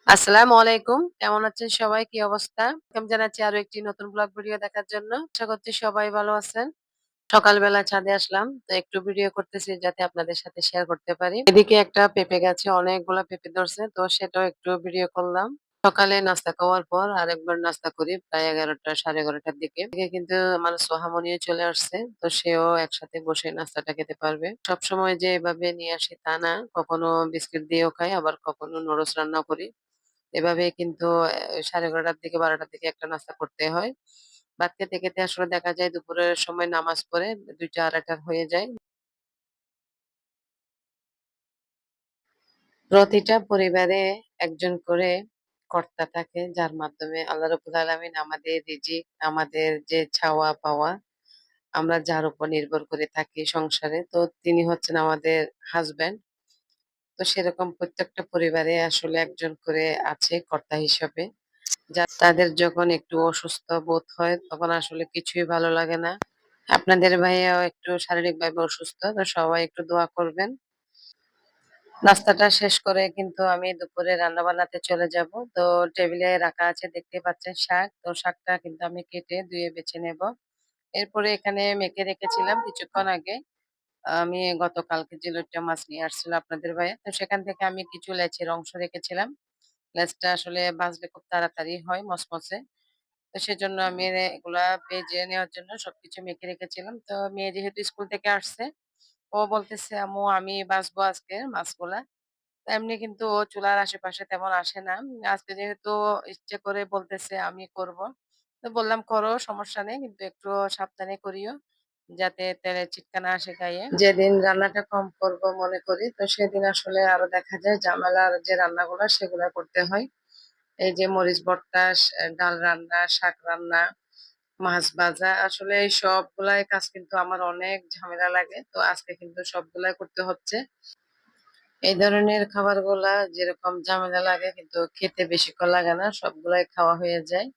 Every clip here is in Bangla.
আসসালামু আলাইকুম। কেমন আছেন সবাই? কি অবস্থা? ওয়েলকাম জানাচ্ছি আরো একটি নতুন ব্লগ ভিডিও দেখার জন্য। আশা করছি সবাই ভালো আছেন। সকালবেলা ছাদে আসলাম। তো একটু ভিডিও করতেছি যাতে আপনাদের সাথে শেয়ার করতে পারি। এদিকে একটা পেঁপে গাছে অনেকগুলা পেঁপে ধরছে। তো সেটাও একটু ভিডিও করলাম। সকালে নাস্তা খাওয়ার পর আরেকবার নাস্তা করি প্রায় ১১টা ১১:৩০ দিকে। এদিকে কিন্তু আমার সোহামনিও চলে আসছে। তো সেও একসাথে বসে নাস্তাটা খেতে পারবে। সবসময় যে এভাবে নিয়ে আসি তা না। কখনো বিস্কিট দিয়েও খাই আবার কখনো নুডলস রান্না করি। এভাবে কিন্তু 11:30 দিকে 12টার দিকে একটা নাস্তা করতে হয়। ভাত খেতে, খেতে আসলে দেখা যায় দুপুরের সময় নামাজ পড়ে ২টা ২:৩০ হয়ে যায়। প্রতিটা পরিবারে একজন করে কর্তা থাকে যার মাধ্যমে আল্লাহ রাব্বুল আলামিন আমাদের রিজিক, আমাদের যে চাওয়া পাওয়া আমরা যার উপর নির্ভর করে থাকি সংসারে তো তিনি হচ্ছেন আমাদের হাসব্যান্ড। তো সেরকম প্রত্যেকটা পরিবারে আসলে একজন করে আছে কর্তা হিসাবে। তাদের যখন একটু অসুস্থ বোধ হয় তখন আসলে কিছুই ভালো লাগে না। আপনাদের ভাইয়াও একটু শারীরিকভাবে অসুস্থ। তো সবাই একটু দোয়া করবেন। নাস্তাটা শেষ করে কিন্তু আমি দুপুরে রান্না বান্নাতে চলে যাব। তো টেবিলে রাখা আছে দেখতে পাচ্ছেন শাক। তো শাকটা কিন্তু আমি কেটে ধুয়ে বেছে নেব। এরপরে এখানে মেখে রেখেছিলাম কিছুক্ষণ আগে। আমি গতকালকে যে লইট্টা মাছ নিয়ে আসছিল আপনাদের ভাইয়া। তো সেখান থেকে আমি কিছু লেজের অংশ রেখেছিলাম। লেজটা আসলে ভাজলে খুব তাড়াতাড়ি হয় মচমচে। তো সেজন্য আমি এগুলা ভেজে নেওয়ার জন্য সবকিছু মেখে রেখেছিলাম। তো মেয়ে যেহেতু স্কুল থেকে আসছে, ও বলতেছে, "আম্মু আমি ভাজবো আজকে মাছগুলা।" তো এমনি কিন্তু ও চুলার আশেপাশে তেমন আসে না। আজকে যেহেতু ইচ্ছে করে বলতেছে আমি করব। তো বললাম, "করো সমস্যা নেই। কিন্তু একটু সাবধানে করিও। যাতে তেলের ছিটকা না আসে গায়ে।" যেদিন রান্নাটা কম করব মনে করি, তো সেদিন আসলে আরো দেখা যায় ঝামেলার যে রান্নাগুলা সেগুলা করতে হয়। এই যে মরিচ ভর্তা, ডাল রান্না, শাক রান্না, মাছ ভাজা আসলে এই সবগুলাই কাজ কিন্তু আমার অনেক ঝামেলা লাগে। তো আজকে কিন্তু সবগুলাই করতে হচ্ছে। এই ধরনের খাবারগুলা যেরকম ঝামেলা লাগে কিন্তু খেতে বেশিক্ষণ লাগে না। সবগুলাই খাওয়া হয়ে যায়।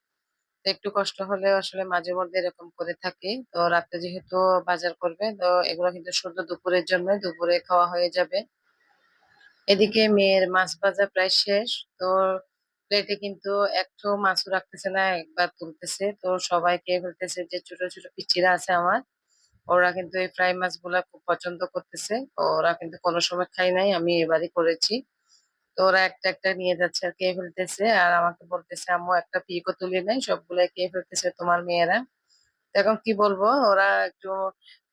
তো একটু কষ্ট হলেও আসলে মাঝে মধ্যে এরকম করে থাকি। তো রাতে যেহেতু বাজার করবে তো এগুলো কিন্তু শুধু দুপুরের জন্য, দুপুরে খাওয়া হয়ে যাবে। এদিকে মেয়ের মাছ ভাজা প্রায় শেষ। তো প্লেটে কিন্তু একটু মাছও রাখতেছে না, একবার তুলতেছে। তো সবাই খেয়ে ফেলতেছে যে ছোট, ছোট পিচ্চিরা আছে আমার। ওরা কিন্তু এই ফ্রাই মাছগুলা খুব পছন্দ করতেছে। তো ওরা কিন্তু কোনো সময় খায় নাই, আমি এবারই করেছি। তো ওরা একটা, একটা নিয়ে যাচ্ছে আর খেয়ে ফেলতেছে। আর আমাকে বলতেছে, "আম্মু একটা পিকও তুলি নাই, সবগুলাই খেয়ে ফেলতেছে তোমার মেয়েরা।" তো এখন কি বলবো? ওরা একটু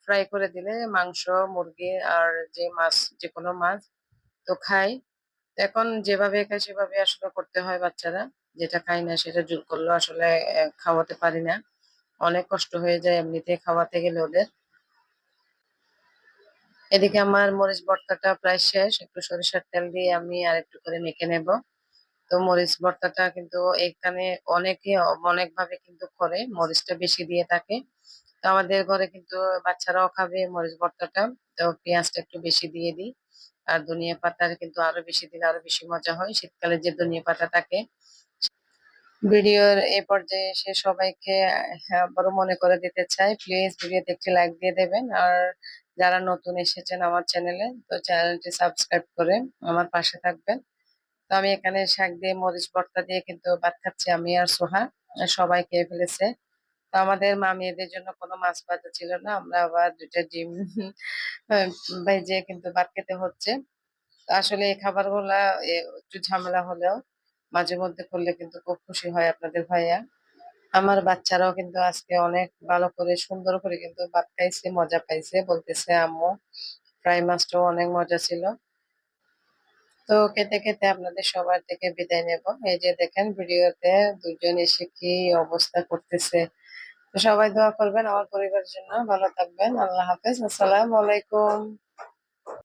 ফ্রাই করে দিলে মাংস, মুরগি আর যে মাছ যেকোনো মাছ তো খায়। এখন যেভাবে খায় সেভাবে আসলে করতে হয় বাচ্চারা। যেটা খায় না সেটা জোর করলেও আসলে খাওয়াতে পারি না। অনেক কষ্ট হয়ে যায় এমনিতেই খাওয়াতে গেলে ওদের। এদিকে আমার মরিচ ভর্তাটা প্রায় শেষ। একটু সরিষার তেল দিয়ে আমি আরেকটু করে মেখে নেব। তো মরিচ ভর্তাটা কিন্তু এখানে অনেকে অনেকভাবে কিন্তু করে। মরিচটা বেশি দিয়ে থাকে। তো আমাদের ঘরে কিন্তু বাচ্চারাও খাবে মরিচ ভর্তাটা। তো পেঁয়াজটা একটু বেশি দিয়ে দিই। আর ধনিয়া পাতার কিন্তু আরো বেশি দিলে আরো বেশি মজা হয়। শীতকালে যে ধনিয়া পাতা থাকে ভিডিওর এ পর্যায়ে এসে সবাইকে আবারও মনে করে দিতে চাই, প্লিজ ভিডিওতে একটি লাইক দিয়ে দেবেন। আর যারা নতুন এসেছেন আমার চ্যানেলে, তো চ্যানেলটি সাবস্ক্রাইব করে আমার পাশে থাকবেন। তো আমি এখানে শাক দিয়ে মরিচ ভর্তা দিয়ে কিন্তু ভাত খাচ্ছি আমি আর সোহা। সবাই খেয়ে ফেলেছে। তো আমাদের মা-মেয়েদের জন্য কোনো মাছ ভাজা ছিল না। আমরা আবার ২ টা ডিম ভেজে কিন্তু ভাত খেতে হচ্ছে। তো আসলে এই খাবারগুলা একটু ঝামেলা হলেও মাঝে মধ্যে করলে কিন্তু খুব খুশি হয় আপনাদের ভাইয়া। আমার বাচ্চারাও কিন্তু আজকে অনেক ভালো করে সুন্দর করে কিন্তু ভাত খাইছে, মজা পাইছে। বলতেছে, "আম্মু ফ্রাই মাছটাও অনেক মজা ছিল।" তো খেতে, খেতে আপনাদের সবার থেকে বিদায় নেব। এই যে দেখেন ভিডিওতে ২ জন এসে কি অবস্থা করতেছে। তো সবাই দোয়া করবেন আমার পরিবারের জন্য। ভালো থাকবেন। আল্লাহ হাফেজ। আসসালামু আলাইকুম।